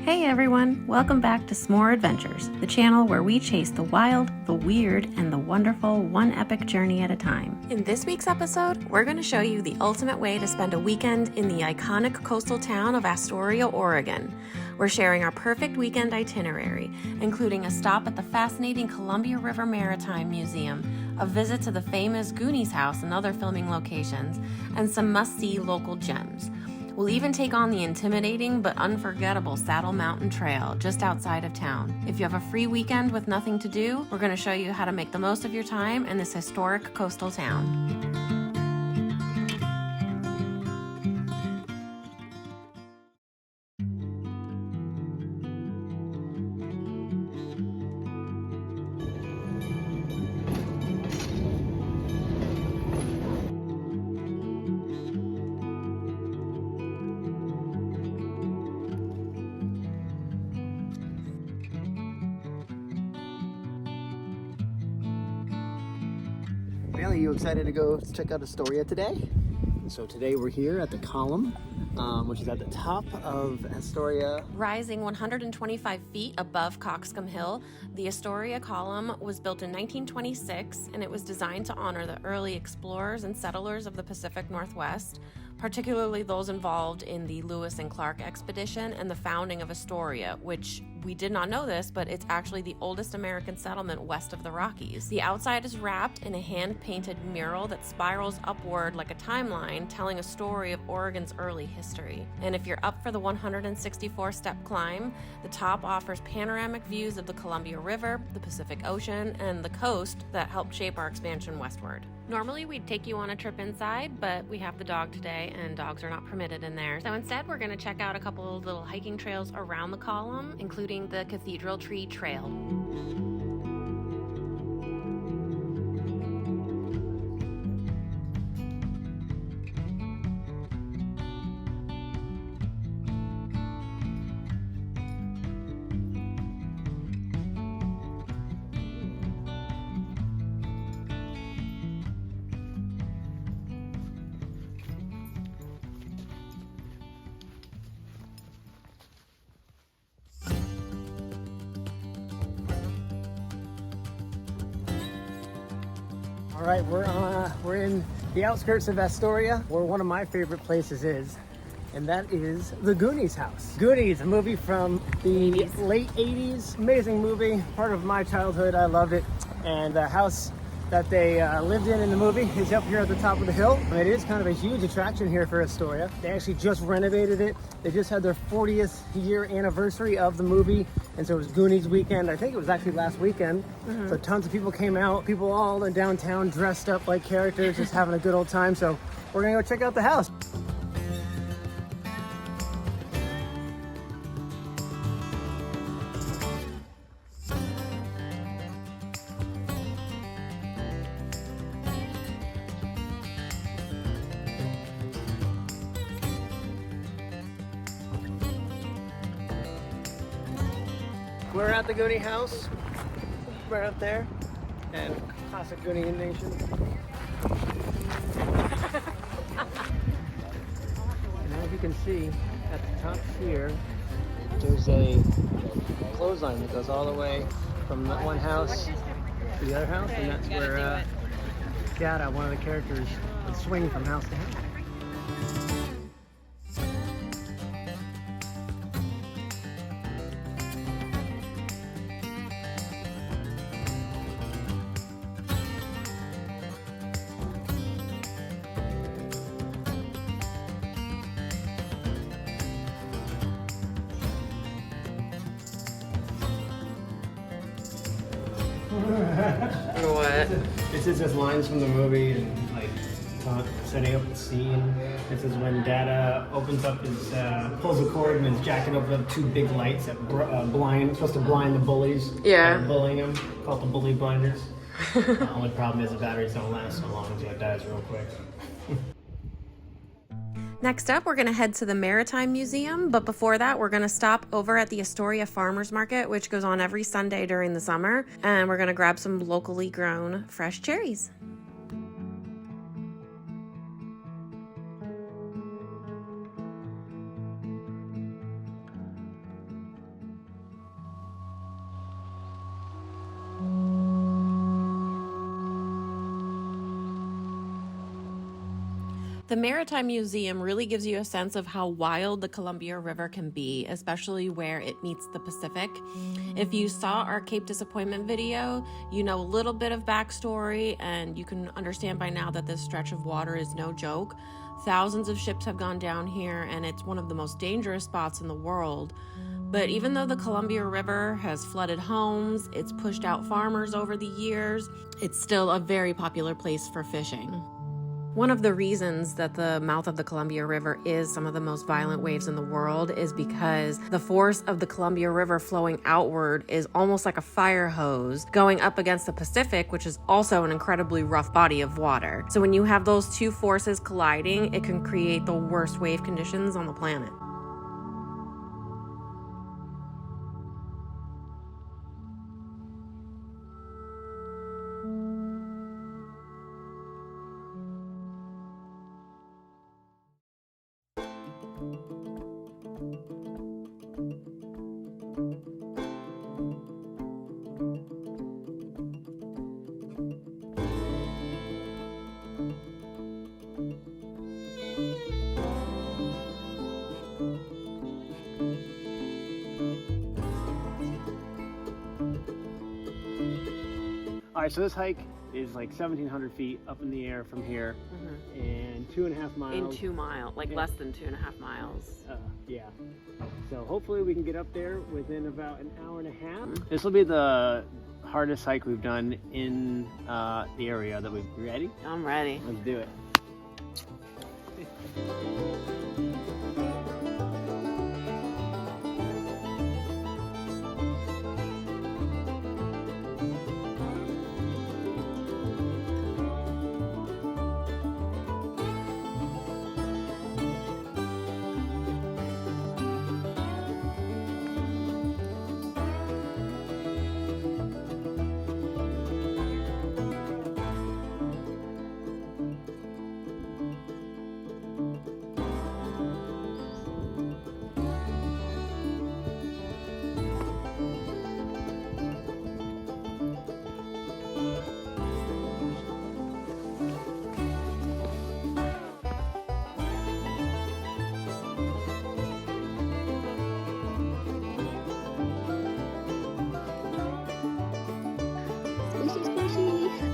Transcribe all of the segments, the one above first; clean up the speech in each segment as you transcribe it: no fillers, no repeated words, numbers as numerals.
Hey everyone, welcome back to S'more Adventures, the channel where we chase the wild, the weird, and the wonderful one epic journey at a time. In this week's episode, we're going to show you the ultimate way to spend a weekend in the iconic coastal town of Astoria, Oregon. We're sharing our perfect weekend itinerary, including a stop at the fascinating Columbia River Maritime Museum, a visit to the famous Goonies house and other filming locations, and some must-see local gems. We'll even take on the intimidating but unforgettable Saddle Mountain Trail just outside of town. If you have a free weekend with nothing to do, we're going to show you how to make the most of your time in this historic coastal town. Are you excited to go check out Astoria today? So today we're here at the Column, which is at the top of Astoria. Rising 125 feet above Coxcomb Hill, the Astoria Column was built in 1926, and it was designed to honor the early explorers and settlers of the Pacific Northwest, particularly those involved in the Lewis and Clark expedition and the founding of Astoria, which we did not know this, but it's actually the oldest American settlement west of the Rockies. The outside is wrapped in a hand-painted mural that spirals upward like a timeline, telling a story of Oregon's early history. And if you're up for the 164-step climb, the top offers panoramic views of the Columbia River, the Pacific Ocean, and the coast that helped shape our expansion westward. Normally, we'd take you on a trip inside, but we have the dog today, and dogs are not permitted in there. So instead, we're going to check out a couple of little hiking trails around the column, including the Cathedral Tree Trail. All right, we're in the outskirts of Astoria, where one of my favorite places is, and that is the Goonies house. Goonies, a movie from the late 80s, amazing movie, part of my childhood. I loved it, and the house that they lived in the movie is up here at the top of the hill. It is kind of a huge attraction here for Astoria. They actually just renovated it. They just had their 40th year anniversary of the movie, and so it was Goonies weekend. I think it was actually last weekend. So tons of people came out, people all in downtown dressed up like characters, just having a good old time. So we're gonna go check out the house. We're at the Goonie house, right up there, and classic Goonie Nation. And as you can see, at the top here, there's a clothesline that goes all the way from that one house to the other house, and that's where Dada, one of the characters, would swing from house to house. What? This is just lines from the movie and like setting up the scene. This is when Dada opens up his, pulls the cord and is jacking up two big lights that supposed to blind the bullies. Yeah. That are bullying him, called the bully blinders. The only problem is the batteries don't last so long, so it dies real quick. Next up, we're going to head to the Maritime Museum, but before that, we're going to stop over at the Astoria Farmers Market, which goes on every Sunday during the summer, and we're going to grab some locally grown fresh cherries. The Maritime Museum really gives you a sense of how wild the Columbia River can be, especially where it meets the Pacific. If you saw our Cape Disappointment video, you know a little bit of backstory, and you can understand by now that this stretch of water is no joke. Thousands of ships have gone down here, and it's one of the most dangerous spots in the world. But even though the Columbia River has flooded homes, it's pushed out farmers over the years, it's still a very popular place for fishing. One of the reasons that the mouth of the Columbia River is some of the most violent waves in the world is because the force of the Columbia River flowing outward is almost like a fire hose going up against the Pacific, which is also an incredibly rough body of water. So when you have those two forces colliding, it can create the worst wave conditions on the planet. All right, so this hike is like 1,700 feet up in the air from here, and 2.5 miles. In 2 miles, like less than 2.5 miles. Yeah. So hopefully we can get up there within about an hour and a half. This will be the hardest hike we've done in the area that we've. You ready? I'm ready. Let's do it.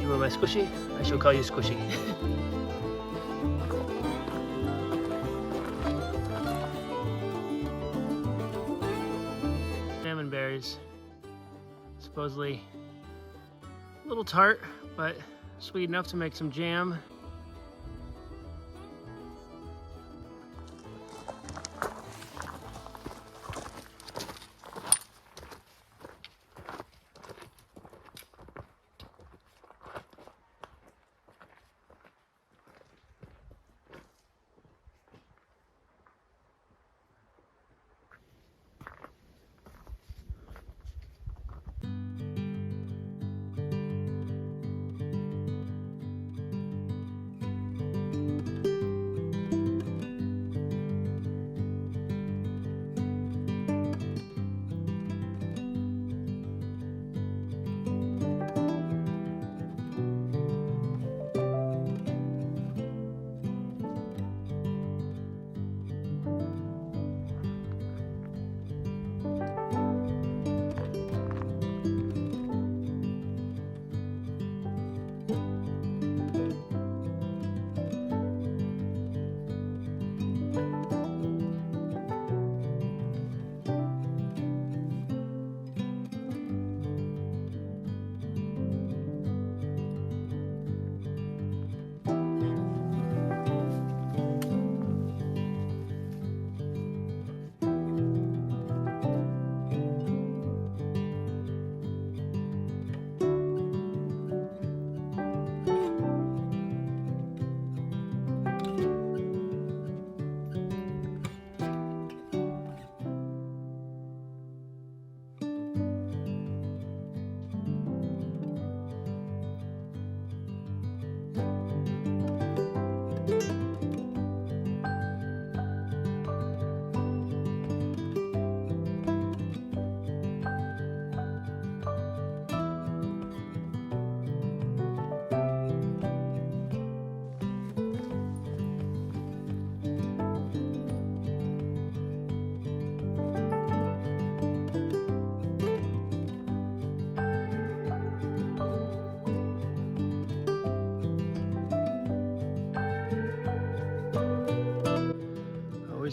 You are my squishy. I shall call you Squishy. Salmon berries. Supposedly a little tart, but sweet enough to make some jam.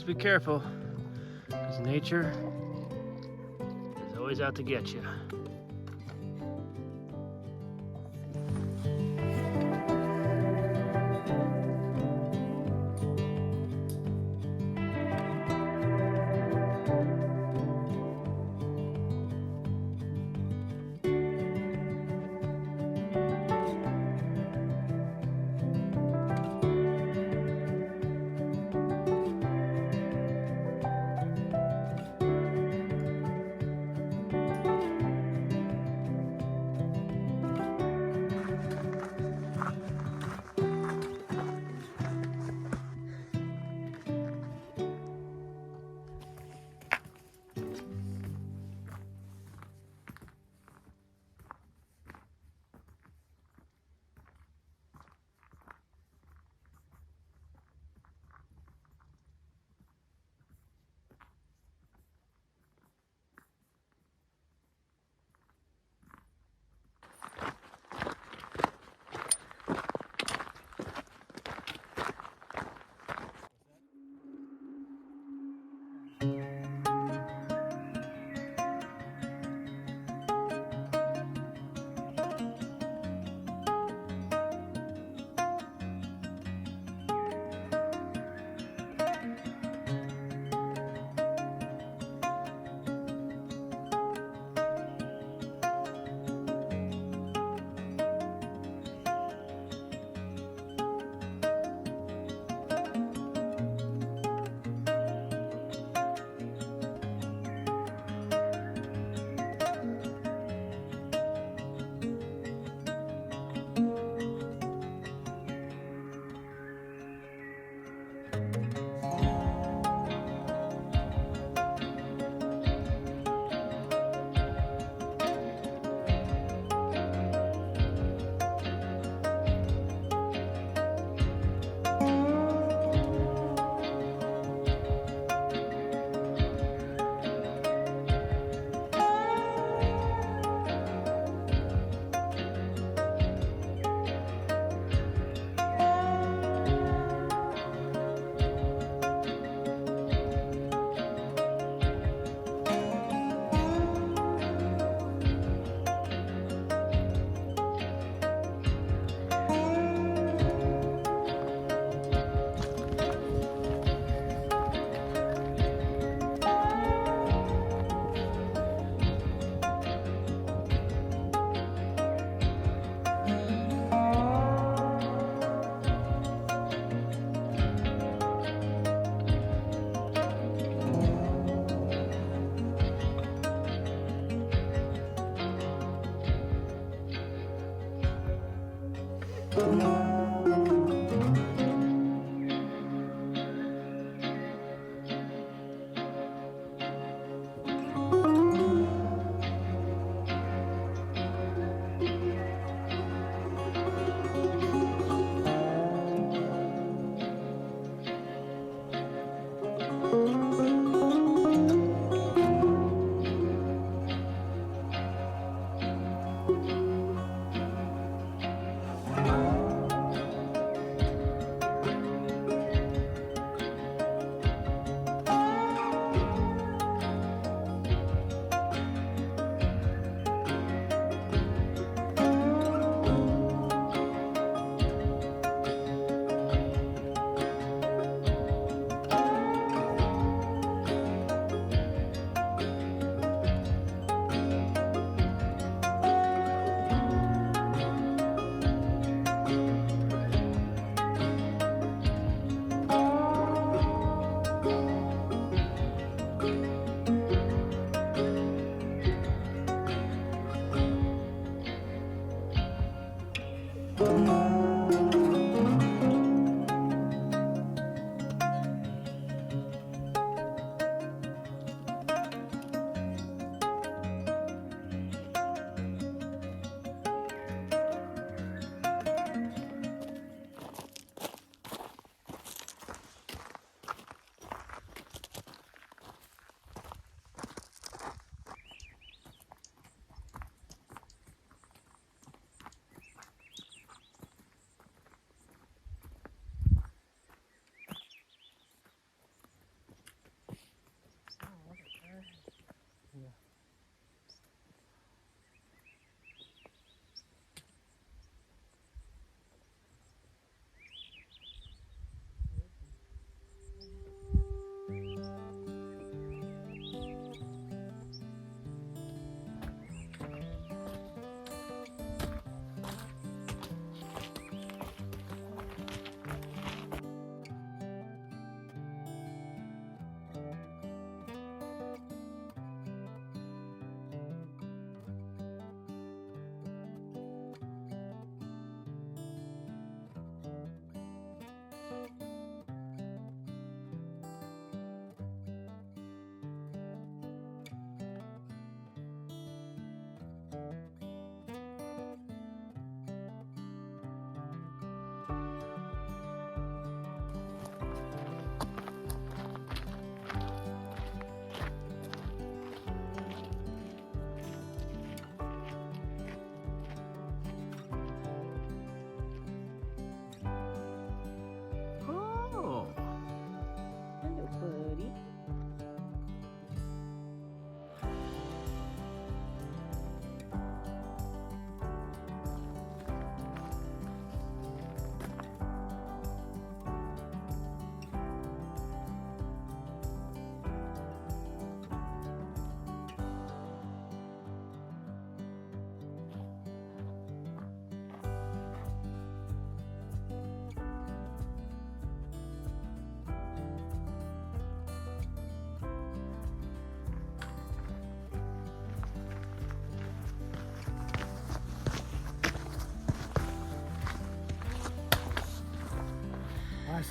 Just be careful, because nature is always out to get you.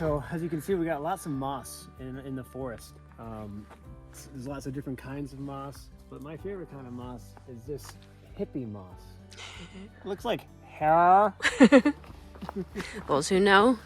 So as you can see, we got lots of moss in the forest. There's lots of different kinds of moss, but my favorite kind of moss is this hippie moss. It looks like hair. Those who know.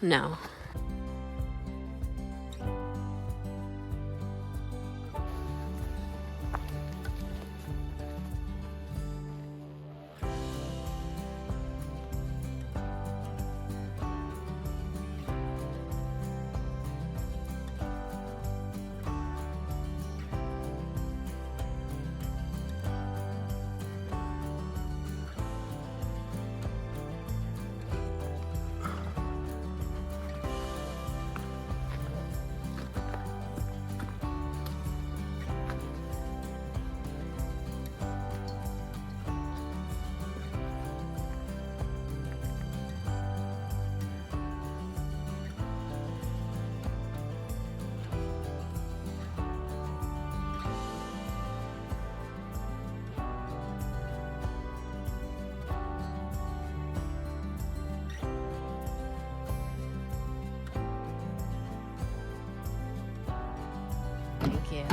Thank you.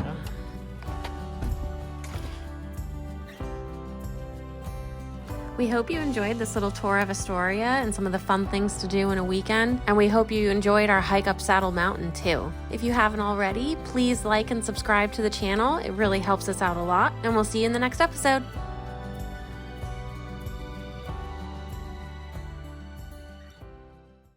We hope you enjoyed this little tour of Astoria and some of the fun things to do in a weekend, and we hope you enjoyed our hike up Saddle Mountain too. If you haven't already, please like and subscribe to the channel. It really helps us out a lot, and we'll see you in the next episode.